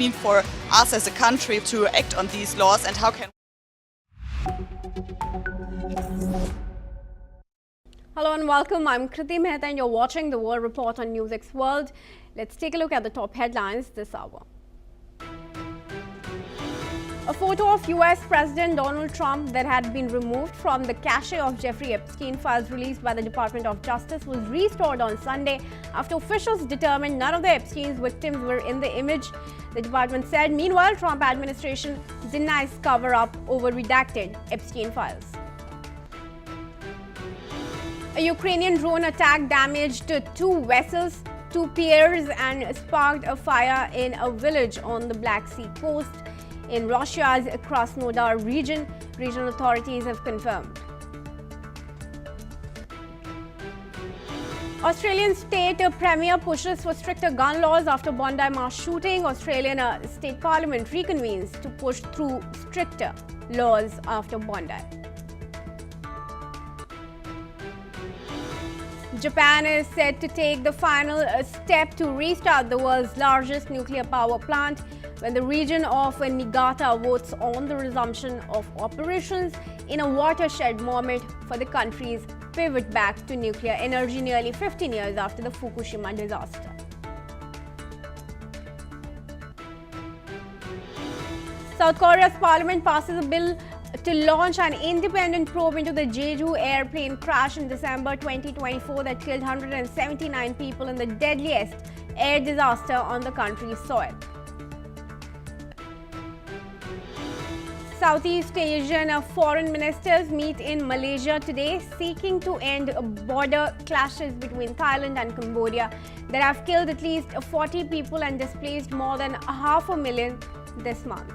mean for us as a country to act on these laws, and how can... Hello and welcome. I'm Kriti Mehta and you're watching the World Report on NewsX World. Let's take a look at the top headlines this hour. A photo of US President Donald Trump that had been removed from the cache of Jeffrey Epstein files released by the Department of Justice was restored on Sunday after officials determined none of the Epstein's victims were in the image, the department said. Meanwhile, Trump administration denies cover-up over redacted Epstein files. A Ukrainian drone attack damaged two vessels, two piers, and sparked a fire in a village on the Black Sea coast in Russia's Krasnodar region, regional authorities have confirmed. Australian state premier pushes for stricter gun laws after Bondi mass shooting. Australian state parliament reconvenes to push through stricter laws after Bondi. Japan is set to take the final step to restart the world's largest nuclear power plant when the region of Niigata votes on the resumption of operations in a watershed moment for the country's pivot back to nuclear energy nearly 15 years after the Fukushima disaster. South Korea's parliament passes a bill to launch an independent probe into the Jeju airplane crash in December 2024 that killed 179 people in the deadliest air disaster on the country's soil. Southeast Asian foreign ministers meet in Malaysia today, seeking to end border clashes between Thailand and Cambodia that have killed at least 40 people and displaced more than 500,000 this month.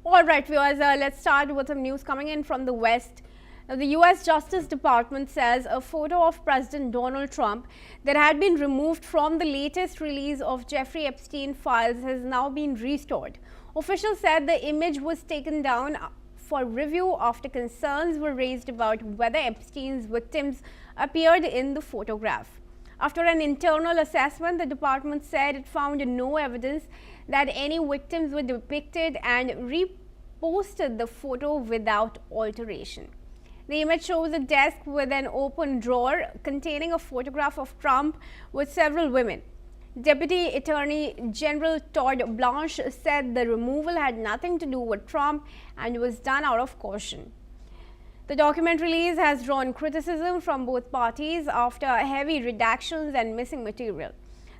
All right, viewers, let's start with some news coming in from the West. Now, the US Justice Department says a photo of President Donald Trump that had been removed from the latest release of Jeffrey Epstein files has now been restored. Officials said the image was taken down for review after concerns were raised about whether Epstein's victims appeared in the photograph. After an internal assessment, the department said it found no evidence that any victims were depicted and reposted the photo without alteration. The image shows a desk with an open drawer containing a photograph of Trump with several women. Deputy Attorney General Todd Blanche said the removal had nothing to do with Trump and was done out of caution. The document release has drawn criticism from both parties after heavy redactions and missing material.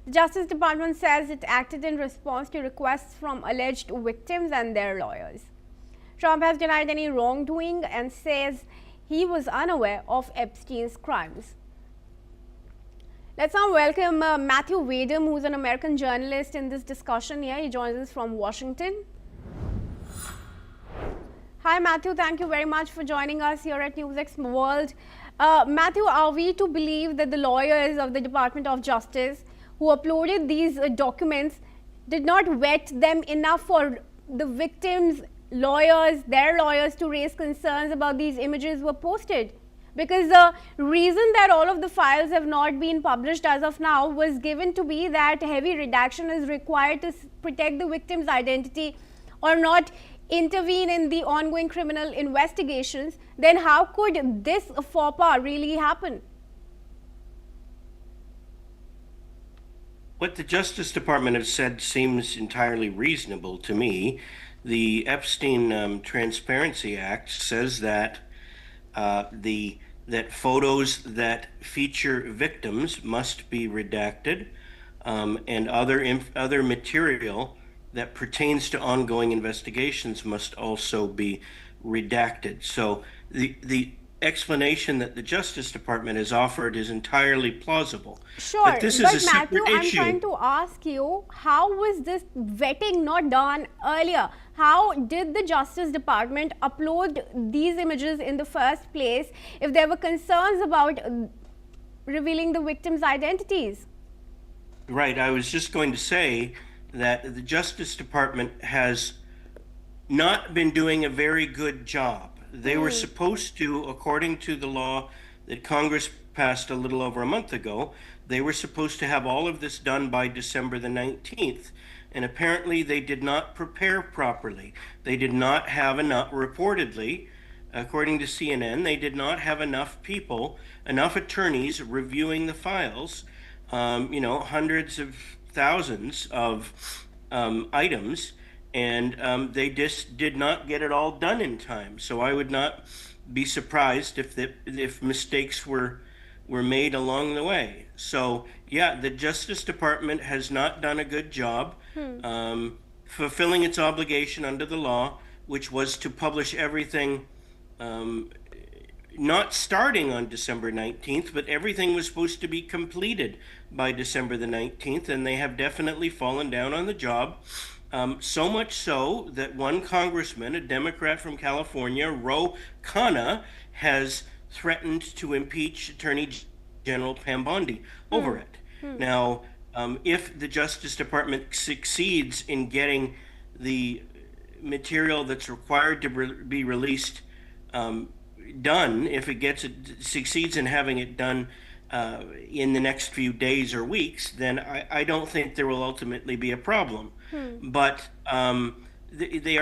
The Justice Department says it acted in response to requests from alleged victims and their lawyers. Trump has denied any wrongdoing and says he was unaware of Epstein's crimes. Let's now welcome Matthew Wadham, who's an American journalist, in this discussion here. He joins us from Washington. Hi, Matthew. Thank you very much for joining us here at NewsX World. Matthew, are we to believe that the lawyers of the Department of Justice who uploaded these documents did not vet them enough for the victims' lawyers, their lawyers, to raise concerns about these images were posted? Because the reason that all of the files have not been published as of now was given to be that heavy redaction is required to protect the victim's identity or not intervene in the ongoing criminal investigations. Then how could this faux pas really happen? What the Justice Department has said seems entirely reasonable to me. The Epstein Transparency Act says that that photos that feature victims must be redacted, and other material that pertains to ongoing investigations must also be redacted. So the explanation that the Justice Department has offered is entirely plausible. Sure, but this is a separate Matthew, issue. I'm trying to ask you, how was this vetting not done earlier? How did the Justice Department upload these images in the first place if there were concerns about revealing the victims' identities? Right, I was just going to say that the Justice Department has not been doing a very good job. They were supposed to, according to the law that Congress passed a little over a month ago. They were supposed to have all of this done by December the 19th. And apparently they did not prepare properly. They did not have enough, reportedly, according to CNN, they did not have enough people, enough attorneys reviewing the files, hundreds of thousands of items, and they just did not get it all done in time. So I would not be surprised if mistakes were made along the way. So yeah, the Justice Department has not done a good job fulfilling its obligation under the law, which was to publish everything not starting on December 19th, but everything was supposed to be completed by December the 19th, and they have definitely fallen down on the job. So much so that one congressman, a Democrat from California, Ro Khanna, has threatened to impeach Attorney General Pam Bondi over it. Now, if the Justice Department succeeds in getting the material that's required to be released done, if it succeeds in having it done in the next few days or weeks, then I don't think there will ultimately be a problem. But they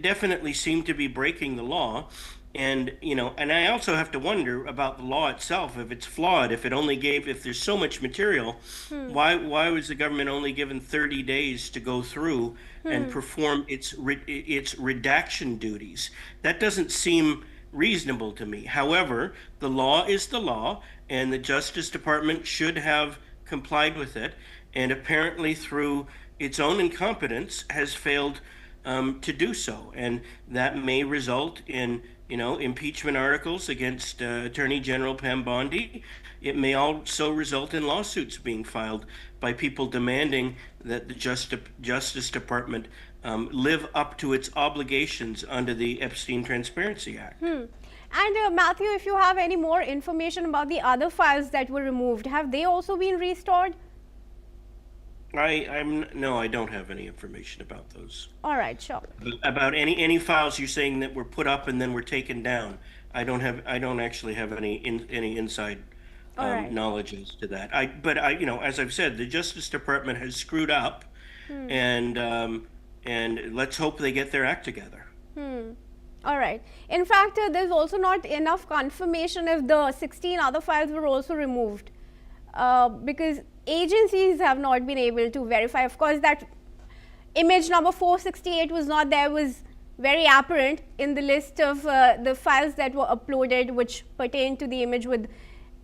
definitely seem to be breaking the law. And and I also have to wonder about the law itself. If it's flawed, if there's so much material, why was the government only given 30 days to go through and perform its redaction duties? That doesn't seem reasonable to me. However, the law is the law, and the Justice Department should have complied with it, and apparently through its own incompetence has failed to do so, and that may result in impeachment articles against Attorney General Pam Bondi. It may also result in lawsuits being filed by people demanding that the Justice Department live up to its obligations under the Epstein Transparency Act. And Matthew, if you have any more information about the other files that were removed, have they also been restored? No, I don't have any information about those. All right, sure. About any files you're saying that were put up and then were taken down, I don't actually have any inside knowledge as to that. As I've said, the Justice Department has screwed up, and let's hope they get their act together. All right. In fact, there's also not enough confirmation if the 16 other files were also removed, because agencies have not been able to verify. Of course, that image number 468 was not there, was very apparent in the list of the files that were uploaded, which pertain to the image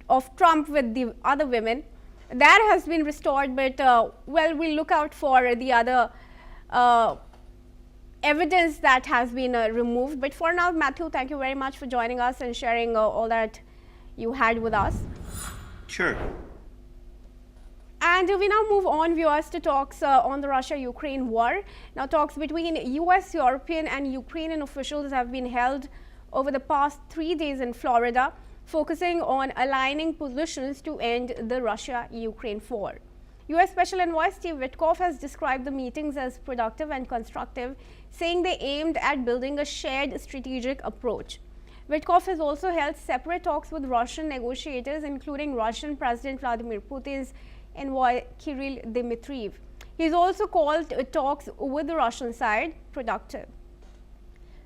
of Trump with the other women. That has been restored, but we'll look out for the other evidence that has been removed. But for now, Matthew, thank you very much for joining us and sharing all that you had with us. Sure. And we now move on, viewers, to talks on the Russia-Ukraine war. Now, talks between US, European and Ukrainian officials have been held over the past 3 days in Florida, focusing on aligning positions to end the Russia-Ukraine war. US Special Envoy Steve Witkoff has described the meetings as productive and constructive, saying they aimed at building a shared strategic approach. Witkoff has also held separate talks with Russian negotiators, including Russian President Vladimir Putin's envoy Kirill Dmitriev. He's also called talks with the Russian side productive.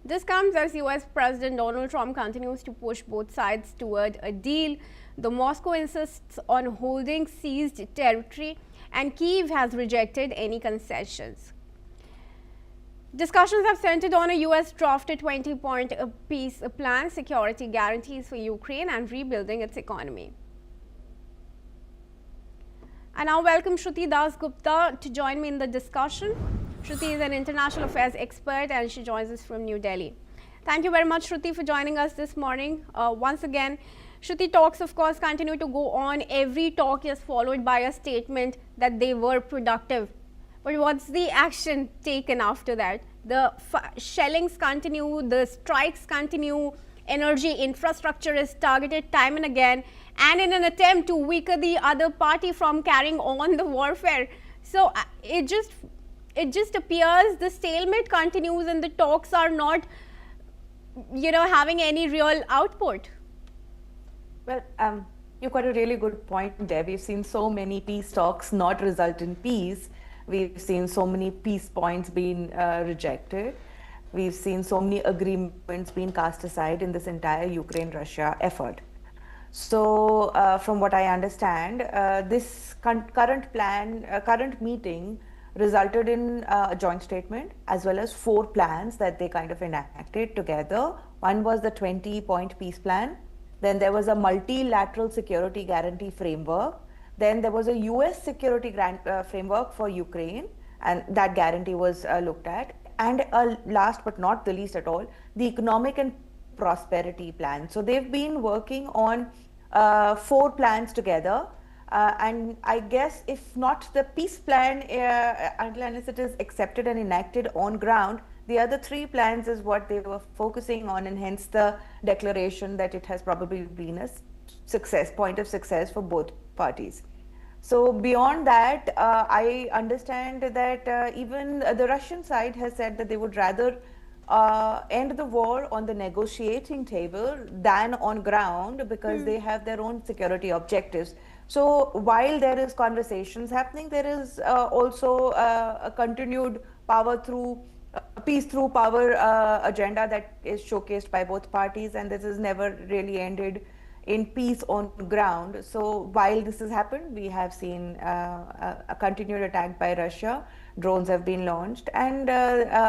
This comes as US President Donald Trump continues to push both sides toward a deal. The Moscow insists on holding seized territory, and Kyiv has rejected any concessions. Discussions have centered on a US drafted 20-point peace plan, security guarantees for Ukraine, and rebuilding its economy. I now welcome Shruti Das Gupta to join me in the discussion. Shruti is an international affairs expert and she joins us from New Delhi. Thank you very much, Shruti, for joining us this morning. Once again, Shruti, talks, of course, continue to go on. Every talk is followed by a statement that they were productive. But what's the action taken after that? The shellings continue, the strikes continue, energy infrastructure is targeted time and again, and in an attempt to weaken the other party from carrying on the warfare. So it just appears the stalemate continues and the talks are not, having any real output. Well, You've got a really good point there. We've seen so many peace talks not result in peace. We've seen so many peace points being rejected. We've seen so many agreements being cast aside in this entire Ukraine-Russia effort. So, from what I understand, this current meeting resulted in a joint statement as well as 4 plans that they kind of enacted together. One was the 20-point peace plan. Then there was a multilateral security guarantee framework. Then there was a US security framework for Ukraine, and that guarantee was looked at. And last but not the least at all, the economic and prosperity plan. So they've been working on 4 plans together. And I guess if not the peace plan, unless it is accepted and enacted on ground, the other 3 plans is what they were focusing on, and hence the declaration that it has probably been a point of success for both parties. So beyond that, I understand that even the Russian side has said that they would rather end the war on the negotiating table than on ground, because they have their own security objectives. So while there is conversations happening, there is also a continued peace through power agenda that is showcased by both parties, and this has never really ended in peace on ground. So while this has happened, we have seen a continued attack by Russia. Drones have been launched, and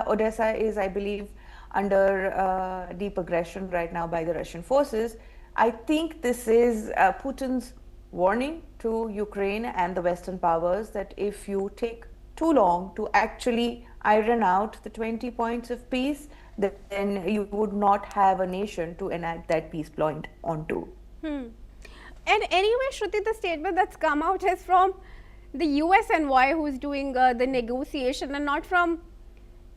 Odessa is, I believe, under deep aggression right now by the Russian forces. I think this is Putin's warning to Ukraine and the Western powers that if you take too long to actually iron out the 20 points of peace, then you would not have a nation to enact that peace point onto. And anyway, Shruti, the statement that's come out is from the US envoy who's doing the negotiation, and not from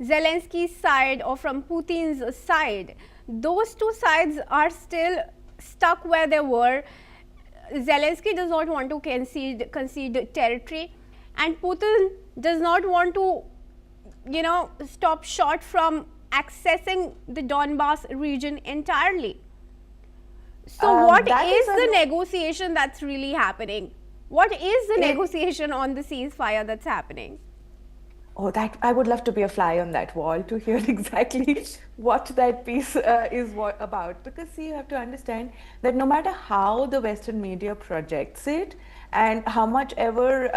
Zelensky's side or from Putin's side. Those two sides are still stuck where they were. Zelensky does not want to concede territory, and Putin does not want to, stop short from accessing the Donbas region entirely. So what is the negotiation that's really happening? What is the negotiation on the ceasefire that's happening? Oh, that I would love to be a fly on that wall to hear exactly what that piece is about. Because see, you have to understand that no matter how the Western media projects it and how much ever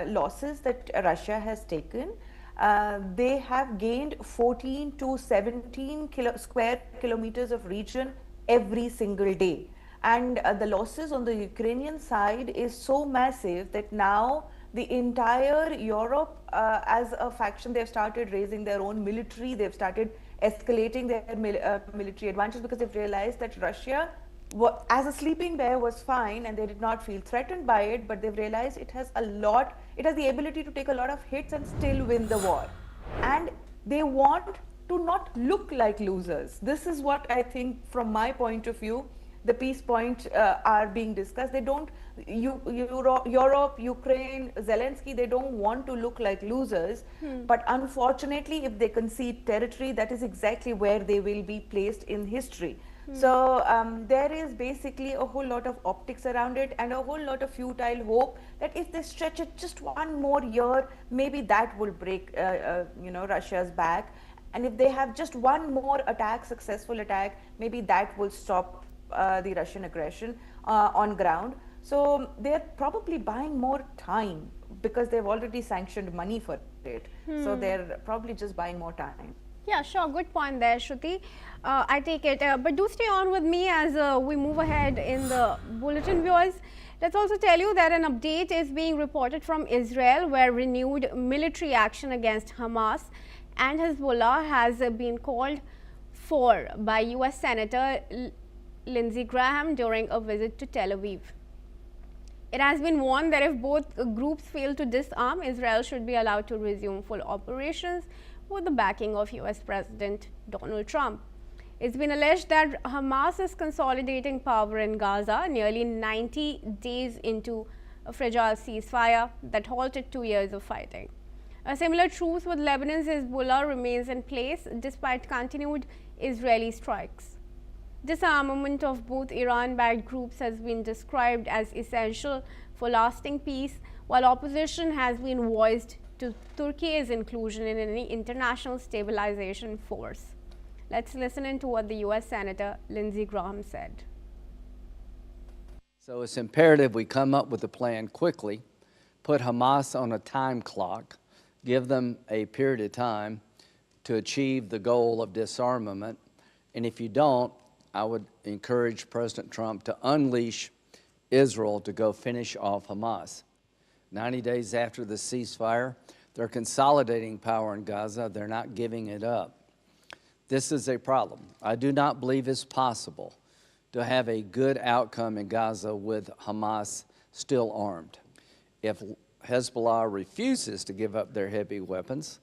losses that Russia has taken, they have gained 14 to 17 square kilometers of region every single day. And the losses on the Ukrainian side is so massive that now the entire Europe, as a faction, they've started raising their own military. They've started escalating their military advantage, because they've realized that Russia, as a sleeping bear, was fine and they did not feel threatened by it. But they've realized it has the ability to take a lot of hits and still win the war. And they want to not look like losers. This is what I think, from my point of view, the peace points are being discussed. They don't, Europe, Ukraine, Zelensky, they don't want to look like losers. But unfortunately, if they concede territory, that is exactly where they will be placed in history. So there is basically a whole lot of optics around it, and a whole lot of futile hope that if they stretch it just one more year, maybe that will break Russia's back. And if they have just one more successful attack, maybe that will stop the Russian aggression on ground. So they're probably buying more time because they've already sanctioned money for it. So they're probably just buying more time. Yeah, sure. Good point there, Shruti. I take it. But do stay on with me as we move ahead in the bulletin, viewers. Let's also tell you that an update is being reported from Israel, where renewed military action against Hamas and Hezbollah has been called for by US Senator Lindsey Graham during a visit to Tel Aviv. It has been warned that if both groups fail to disarm, Israel should be allowed to resume full operations with the backing of US President Donald Trump. It's been alleged that Hamas is consolidating power in Gaza nearly 90 days into a fragile ceasefire that halted 2 years of fighting. A similar truce with Lebanon's Hezbollah remains in place despite continued Israeli strikes. Disarmament of both Iran-backed groups has been described as essential for lasting peace, while opposition has been voiced to Turkey's inclusion in any international stabilization force. Let's listen into what the U.S. Senator Lindsey Graham said. So it's imperative we come up with a plan quickly, put Hamas on a time clock, give them a period of time to achieve the goal of disarmament. And if you don't, I would encourage President Trump to unleash Israel to go finish off Hamas. 90 days after the ceasefire, they're consolidating power in Gaza. They're not giving it up. This is a problem. I do not believe it's possible to have a good outcome in Gaza with Hamas still armed. If Hezbollah refuses to give up their heavy weapons,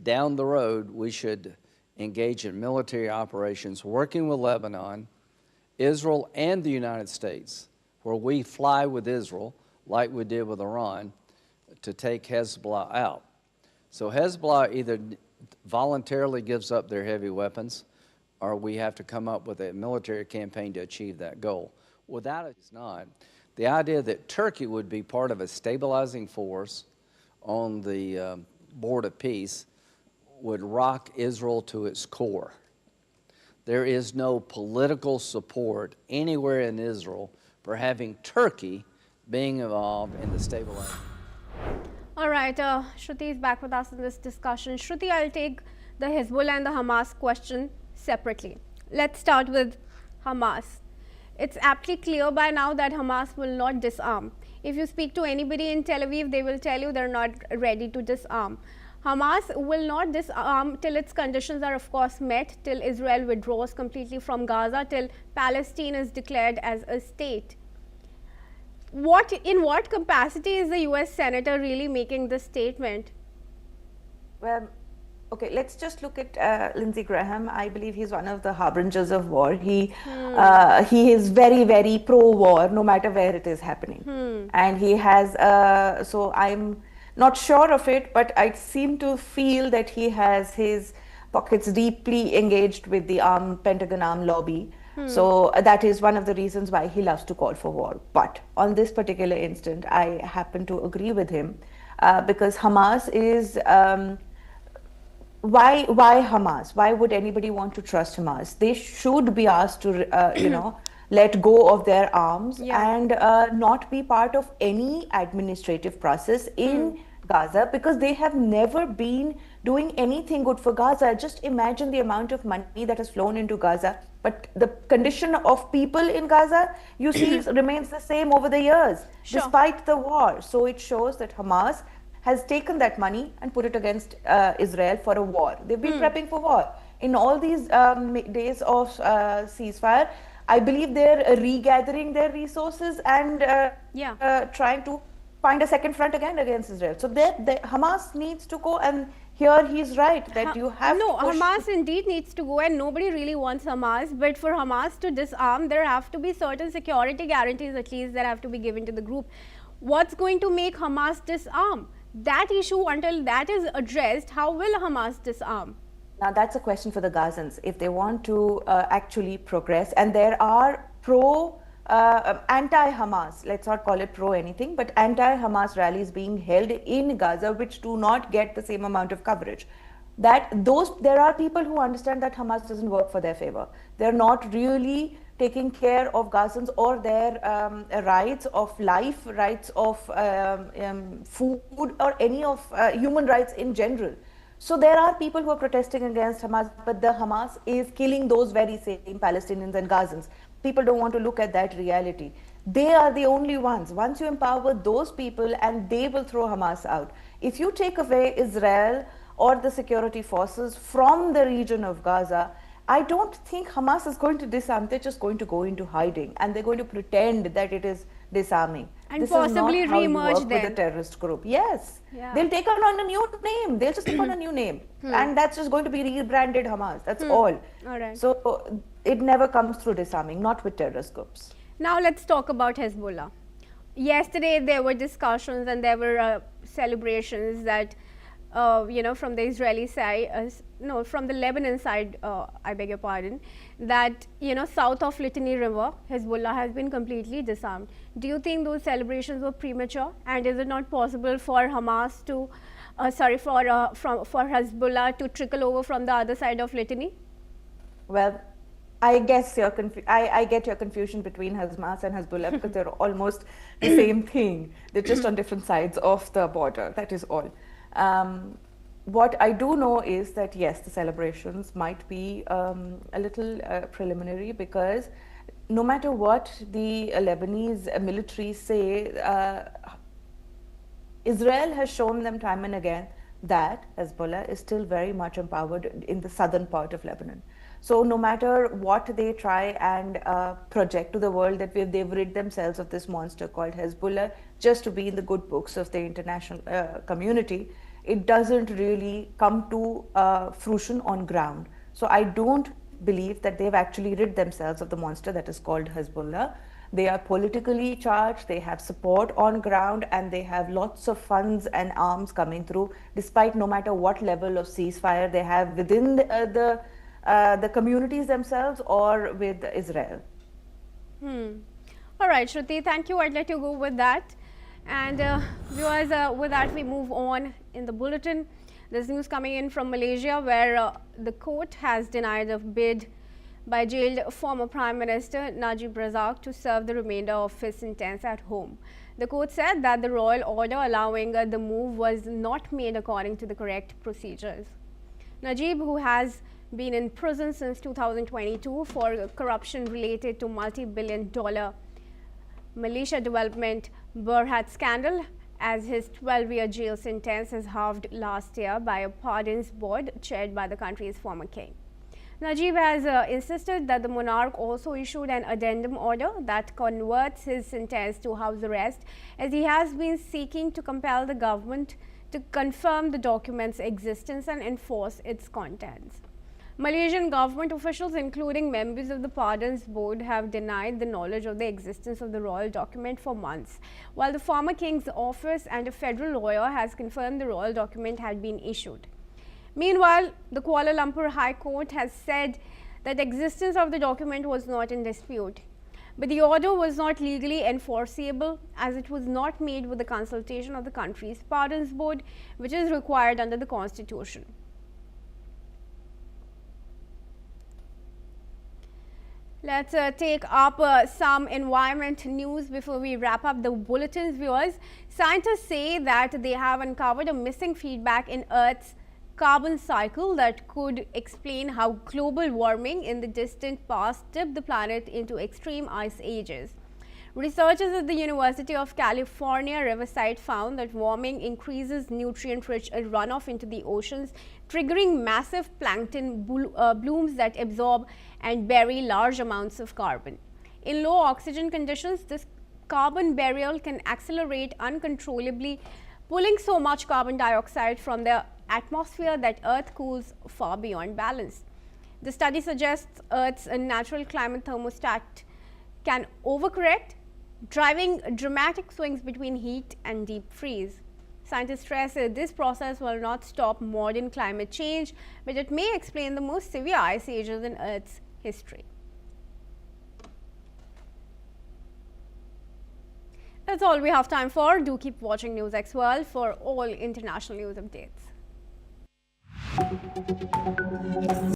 down the road we should engage in military operations working with Lebanon, Israel, and the United States, where we fly with Israel like we did with Iran to take Hezbollah out. So Hezbollah either voluntarily gives up their heavy weapons, or we have to come up with a military campaign to achieve that goal. Without it, it's not. The idea that Turkey would be part of a stabilizing force on the board of peace would rock Israel to its core. There is no political support anywhere in Israel for having Turkey being involved in the stabilizing. All right, Shruti is back with us in this discussion. Shruti, I'll take the Hezbollah and the Hamas question separately. Let's start with Hamas. It's aptly clear by now that Hamas will not disarm. If you speak to anybody in Tel Aviv, they will tell you they're not ready to disarm. Hamas will not disarm till its conditions are of course met, till Israel withdraws completely from Gaza, till Palestine is declared as a state. In what capacity is the US Senator really making this statement? Well, okay, let's just look at Lindsey Graham. I believe he's one of the harbingers of war. He is very, very pro-war, no matter where it is happening. And he has, so I'm not sure of it, but I seem to feel that he has his pockets deeply engaged with the Pentagon armed lobby. So that is one of the reasons why he loves to call for war. But on this particular instant, I happen to agree with him because Hamas is, why Hamas? Why would anybody want to trust Hamas? They should be asked to, let go of their arms and not be part of any administrative process in Gaza, because they have never been doing anything good for Gaza. Just imagine the amount of money that has flown into Gaza, but the condition of people in Gaza, you see, remains the same over the years, despite the war. So it shows that Hamas has taken that money and put it against Israel for a war. They've been prepping for war. In all these days of ceasefire, I believe they're regathering their resources and trying to find a second front again against Israel. So Hamas needs to go, and here he's right that you have to push. Hamas indeed needs to go, and nobody really wants Hamas. But for Hamas to disarm, there have to be certain security guarantees at least that have to be given to the group. What's going to make Hamas disarm? That issue, until that is addressed, how will Hamas disarm? Now that's a question for the Gazans. If they want to actually progress, and there are anti-Hamas, let's not call it pro anything, but anti-Hamas rallies being held in Gaza which do not get the same amount of coverage. There are people who understand that Hamas doesn't work for their favor. They're not really taking care of Gazans or their rights of life, rights of food, or any of human rights in general. So there are people who are protesting against Hamas, but the Hamas is killing those very same Palestinians and Gazans. People don't want to look at that reality. They are the only ones. Once you empower those people, and they will throw Hamas out. If you take away Israel or the security forces from the region of Gaza, I don't think Hamas is going to disarm. They're just going to go into hiding, and they're going to pretend that it is disarming. And this possibly is not how you re-emerge work them with a terrorist group. Yes, Yeah. they'll take on a new name. They'll just take on a new name, and that's just going to be rebranded Hamas. That's all. All right. So it never comes through disarming, not with terrorist groups. Now let's talk about Hezbollah. Yesterday there were discussions and there were celebrations that from the Israeli side, no, from the Lebanon side, I beg your pardon, that, south of Litani River, Hezbollah has been completely disarmed. Do you think those celebrations were premature? And is it not possible for Hamas to, for Hezbollah to trickle over from the other side of Litani? Well, I guess I get your confusion between Hamas and Hezbollah because they're almost the same thing. They're just on different sides of the border. That is all. What I do know is that yes, the celebrations might be a little preliminary, because no matter what the Lebanese military say, Israel has shown them time and again that Hezbollah is still very much empowered in the southern part of Lebanon. So no matter what they try and project to the world that they've rid themselves of this monster called Hezbollah just to be in the good books of the international community, it doesn't really come to fruition on ground. So I don't believe that they've actually rid themselves of the monster that is called Hezbollah. They are politically charged, they have support on ground, and they have lots of funds and arms coming through, despite no matter what level of ceasefire they have within the communities themselves or with Israel. All right, Shruti, thank you. I'd let you go with that. And viewers, with that we move on in the bulletin. There's news coming in from Malaysia, where the court has denied a bid by jailed former Prime Minister Najib Razak to serve the remainder of his sentence at home. The court said that the royal order allowing the move was not made according to the correct procedures. Najib, who has been in prison since 2022 for corruption related to multi-billion-dollar Malaysia development Berhad scandal, as his 12-year jail sentence is halved last year by a pardons board chaired by the country's former king. Najib has insisted that the monarch also issued an addendum order that converts his sentence to house arrest, as he has been seeking to compel the government to confirm the document's existence and enforce its contents. Malaysian government officials, including members of the Pardons Board, have denied the knowledge of the existence of the royal document for months, while the former king's office and a federal lawyer has confirmed the royal document had been issued. Meanwhile, the Kuala Lumpur High Court has said that the existence of the document was not in dispute, but the order was not legally enforceable, as it was not made with the consultation of the country's Pardons Board, which is required under the Constitution. Let's take up some environment news before we wrap up the bulletins, viewers. Scientists say that they have uncovered a missing feedback in Earth's carbon cycle that could explain how global warming in the distant past tipped the planet into extreme ice ages. Researchers at the University of California, Riverside found that warming increases nutrient-rich runoff into the oceans, triggering massive plankton blooms that absorb and bury large amounts of carbon. In low oxygen conditions, this carbon burial can accelerate uncontrollably, pulling so much carbon dioxide from the atmosphere that Earth cools far beyond balance. The study suggests Earth's natural climate thermostat can overcorrect, driving dramatic swings between heat and deep freeze. Scientists stress that this process will not stop modern climate change, but it may explain the most severe ice ages in Earth's history. That's all we have time for. Do keep watching NewsX World for all international news updates.